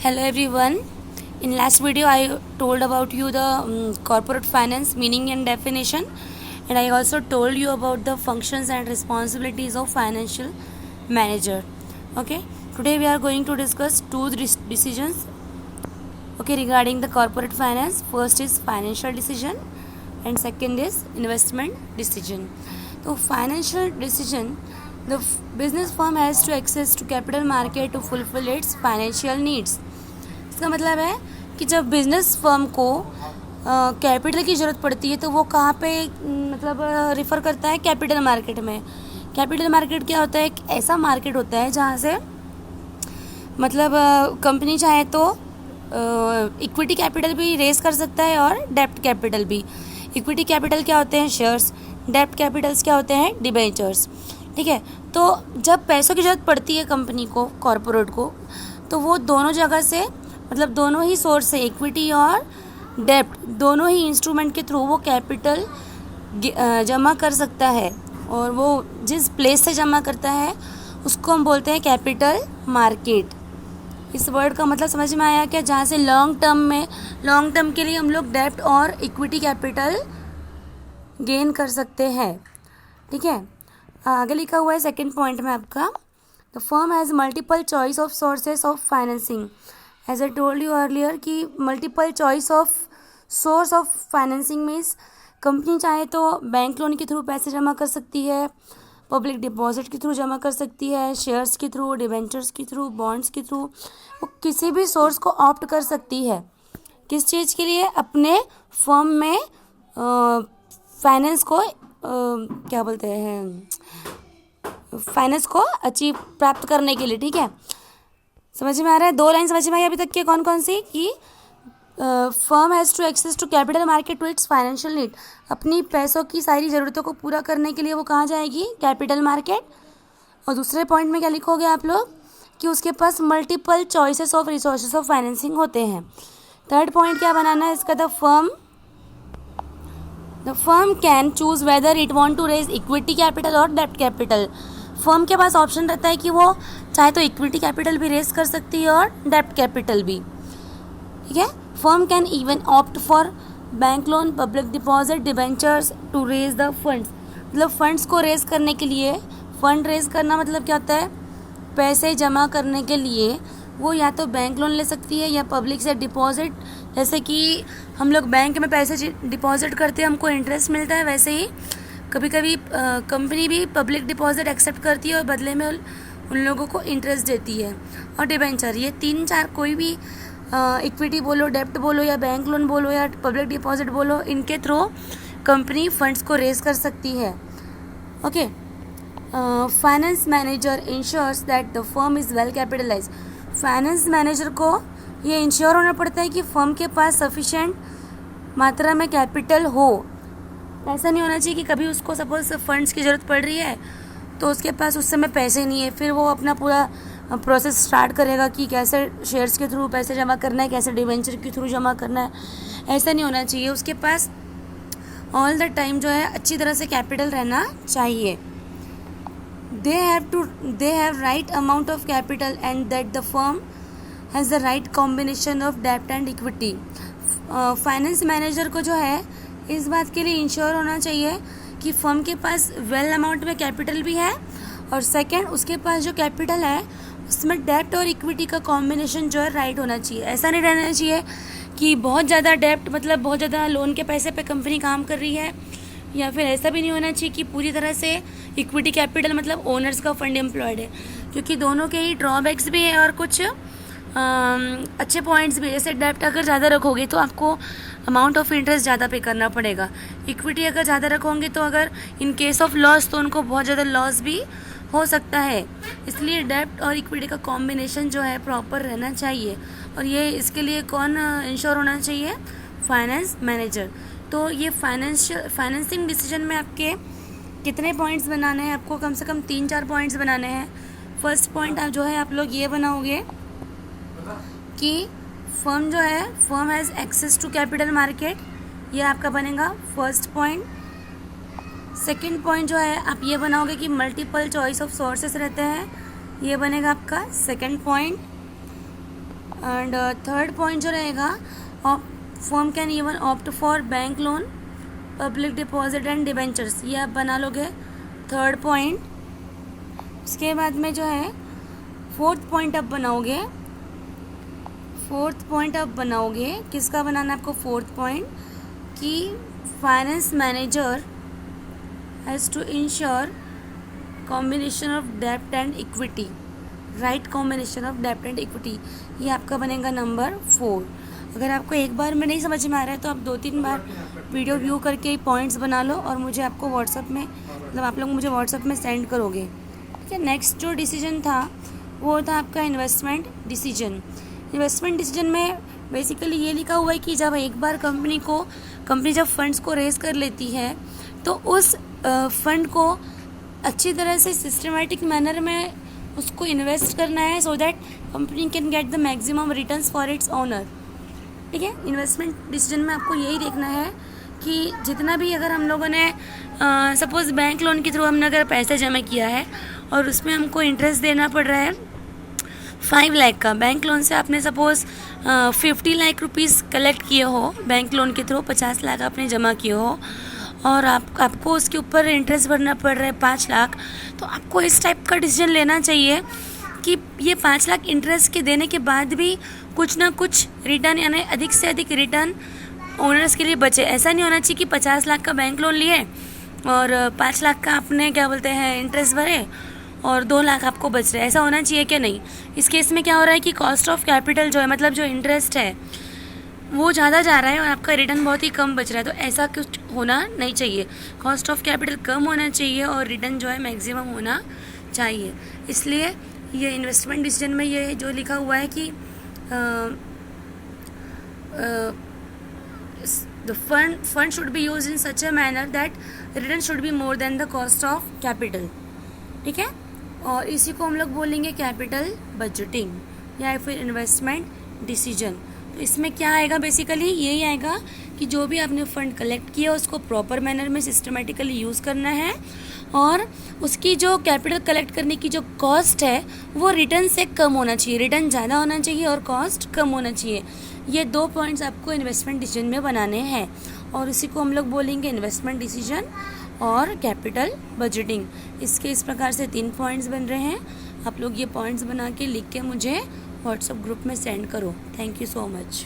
Hello everyone. In last video I told about you the corporate finance meaning and definition, and I also told you about the functions and responsibilities of financial manager. Okay, today we are going to discuss two decisions regarding the corporate finance. First is financial decision and second is investment decision. So financial decision, the business firm has to access to capital market to fulfill its financial needs. इसका मतलब है कि जब business firm को capital की ज़रूरत पड़ती है तो वो कहाँ पे मतलब रिफ़र करता है कैपिटल मार्केट में. कैपिटल मार्केट क्या होता है? एक ऐसा मार्केट होता है जहाँ से मतलब कंपनी चाहे तो इक्विटी कैपिटल भी रेज कर सकता है और डेब्ट कैपिटल भी. इक्विटी कैपिटल क्या होते हैं? शेयर्स. डेब्ट कैपिटल्स क्या होते हैं? डिबेंचर्स. ठीक है. तो जब पैसों की ज़रूरत पड़ती है कंपनी को, कॉरपोरेट को, तो वो दोनों जगह से मतलब दोनों ही सोर्स से, इक्विटी और डेब्ट, दोनों ही इंस्ट्रूमेंट के थ्रू वो कैपिटल जमा कर सकता है. और वो जिस प्लेस से जमा करता है उसको हम बोलते हैं कैपिटल मार्केट. इस वर्ड का मतलब समझ में आया क्या? जहाँ से लॉन्ग टर्म के लिए हम लोग डेब्ट और इक्विटी कैपिटल गेन कर सकते हैं. ठीक है. आगे लिखा हुआ है सेकेंड पॉइंट में आपका, the firm has multiple choice of sources of financing. As I told you earlier कि multiple choice of source of financing means company चाहे तो बैंक लोन के थ्रू पैसे जमा कर सकती है, पब्लिक डिपॉजिट के थ्रू जमा कर सकती है, शेयर्स के थ्रू, डिबेंचर्स के थ्रू, बॉन्ड्स के थ्रू, वो किसी भी सोर्स को ऑप्ट कर सकती है. किस चीज़ के लिए? अपने फर्म में फाइनेंस को क्या बोलते हैं, फाइनेंस को अचीव प्राप्त करने के लिए. ठीक है. समझ में आ रहा है? दो लाइन समझ में आई अभी तक के कौन कौन सी? कि firm has to access to capital market to its financial need. अपनी पैसों की सारी ज़रूरतों को पूरा करने के लिए वो कहाँ जाएगी? Capital market. और दूसरे पॉइंट में क्या लिखोगे आप लोग? कि उसके पास multiple choices of resources of financing होते हैं. थर्ड पॉइंट क्या बनाना है इसका? The firm can choose whether it want to raise equity capital और डेब्ट कैपिटल. फर्म के पास ऑप्शन रहता है कि वो चाहे तो इक्विटी कैपिटल भी रेज कर सकती है और डेब्ट कैपिटल भी. ठीक है. Firm can even opt for bank loan, public deposit, debentures to raise the funds. मतलब फंड्स को रेज करने के लिए, फंड रेज करना मतलब क्या होता है? पैसे जमा करने के लिए वो या तो बैंक लोन ले सकती है या पब्लिक से डिपॉजिट. जैसे कि हम लोग बैंक में पैसे डिपॉजिट करते हैं, हमको इंटरेस्ट मिलता है, वैसे ही कभी कभी कंपनी भी पब्लिक डिपॉजिट एक्सेप्ट करती है और बदले में उन लोगों को इंटरेस्ट देती है. और डिबेंचर, ये 3-4 कोई भी इक्विटी बोलो, डेब्ट बोलो या बैंक लोन बोलो या पब्लिक डिपॉजिट बोलो, इनके थ्रू कंपनी फंड्स को रेज कर सकती है. Okay. Finance manager ensures that the firm is well capitalize. Finance manager को ये इंश्योर होना पड़ता है कि फर्म के पास सफिशेंट मात्रा में कैपिटल हो. ऐसा नहीं होना चाहिए कि कभी उसको सपोज फंड्स की ज़रूरत पड़ रही है तो उसके पास उस समय पैसे नहीं है, फिर वो अपना पूरा प्रोसेस स्टार्ट करेगा कि कैसे शेयर्स के थ्रू पैसे जमा करना है, कैसे डिवेंचर के थ्रू जमा करना है. ऐसा नहीं होना चाहिए. उसके पास ऑल द टाइम जो है अच्छी तरह से कैपिटल रहना चाहिए. they have right amount of capital and that the firm has the right combination of debt and equity. Finance manager को जो है इस बात के लिए इंश्योर होना चाहिए कि फर्म के पास वेल अमाउंट में कैपिटल भी है और सेकंड उसके पास जो कैपिटल है उसमें डेब्ट और इक्विटी का कॉम्बिनेशन जो है राइट होना चाहिए. ऐसा नहीं रहना चाहिए कि बहुत ज़्यादा डेब्ट मतलब बहुत ज़्यादा लोन के पैसे पे कंपनी काम कर रही है, या फिर ऐसा भी नहीं होना चाहिए कि पूरी तरह से इक्विटी कैपिटल मतलब ओनर्स का फंड एम्प्लॉयड है, क्योंकि दोनों के ही ड्रॉबैक्स भी है और कुछ अच्छे पॉइंट्स भी. जैसे डेब्ट अगर ज़्यादा रखोगे तो आपको अमाउंट ऑफ इंटरेस्ट ज़्यादा पे करना पड़ेगा. इक्विटी अगर ज़्यादा रखोगे तो अगर इन केस ऑफ लॉस तो उनको बहुत ज़्यादा लॉस भी हो सकता है. इसलिए डेब्ट और इक्विटी का कॉम्बिनेशन जो है प्रॉपर रहना चाहिए. और ये इसके लिए कौन इंश्योर होना चाहिए? Finance manager. तो ये फाइनेंसिंग डिसीजन में आपके कितने पॉइंट्स बनाने हैं? आपको कम से कम 3-4 पॉइंट्स बनाने हैं. फर्स्ट पॉइंट आप जो है आप लोग ये बनाओगे कि फर्म जो है firm has access to capital market. ये आपका बनेगा फर्स्ट पॉइंट. सेकंड पॉइंट जो है आप ये बनाओगे कि मल्टीपल चॉइस ऑफ सोर्सेस रहते हैं. ये बनेगा आपका second point. And third point जो रहेगा, firm can even opt for bank loan, public deposit and debentures, ये आप बना लोगे थर्ड पॉइंट। उसके बाद में जो है फोर्थ पॉइंट आप बनाओगे, किसका बनाना है आपको फोर्थ पॉइंट, कि finance manager has to ensure combination of डेब्ट and equity, right combination of डेब्ट एंड इक्विटी, ये आपका बनेगा नंबर 4। अगर आपको एक बार में नहीं समझ में आ रहा है तो आप 2-3 बार वीडियो व्यू करके पॉइंट्स बना लो और मुझे आपको व्हाट्सएप में, मतलब आप लोग मुझे व्हाट्सएप में सेंड करोगे, ठीक है। नेक्स्ट जो डिसीजन था वो था आपका इन्वेस्टमेंट डिसीजन। इन्वेस्टमेंट डिसीजन में बेसिकली ये लिखा हुआ है कि जब एक बार कंपनी जब फंड्स को रेज कर लेती है तो उस फंड को अच्छी तरह से सिस्टमेटिक मैनर में उसको इन्वेस्ट करना है, so that company can get the maximum returns for its owner, ठीक है। इन्वेस्टमेंट डिसीजन में आपको यही देखना है कि जितना भी, अगर हम लोगों ने सपोज़ बैंक लोन के थ्रू हमने अगर पैसा जमा किया है और उसमें हमको इंटरेस्ट देना पड़ रहा है 5 लाख का, बैंक लोन से आपने सपोज़ 50 लाख रुपीज़ कलेक्ट किए हो, बैंक लोन के थ्रू 50 लाख आपने जमा किए हो और आपको उसके ऊपर इंटरेस्ट भरना पड़ रहा है 5 लाख, तो आपको इस टाइप का डिसीजन लेना चाहिए कि ये 5 लाख इंटरेस्ट के देने के बाद भी कुछ ना कुछ रिटर्न, यानी अधिक से अधिक रिटर्न ओनर्स के लिए बचे। ऐसा नहीं होना चाहिए कि 50 लाख का बैंक लोन लिए और 5 लाख का आपने क्या बोलते हैं इंटरेस्ट भरे और 2 लाख आपको बच रहे, ऐसा होना चाहिए क्या? नहीं। इस केस में क्या हो रहा है कि कॉस्ट ऑफ कैपिटल जो है, मतलब जो इंटरेस्ट है वो ज़्यादा जा रहा है और आपका रिटर्न बहुत ही कम बच रहा है, तो ऐसा कुछ होना नहीं चाहिए। कॉस्ट ऑफ कैपिटल कम होना चाहिए और रिटर्न जो है मैक्सिमम होना चाहिए। इसलिए ये इन्वेस्टमेंट डिसीजन में ये जो लिखा हुआ है कि the fund should be used in such a manner that return should be more than the cost of capital, ठीक है। और इसी को हम लोग बोलेंगे कैपिटल बजटिंग या फिर इन्वेस्टमेंट डिसीजन। तो इसमें क्या आएगा, बेसिकली यही आएगा कि जो भी आपने फंड कलेक्ट किया उसको प्रॉपर मैनर में सिस्टमेटिकली यूज़ करना है और उसकी जो कैपिटल कलेक्ट करने की जो कॉस्ट है वो रिटर्न से कम होना चाहिए, रिटर्न ज़्यादा होना चाहिए और कॉस्ट कम होना चाहिए। ये 2 पॉइंट्स आपको इन्वेस्टमेंट डिसीजन में बनाने हैं और इसी को हम लोग बोलेंगे इन्वेस्टमेंट डिसीजन और कैपिटल बजटिंग। इसके इस प्रकार से 3 पॉइंट्स बन रहे हैं। आप लोग ये पॉइंट्स बना के लिख के मुझे व्हाट्सएप ग्रुप में सेंड करो। Thank you so much.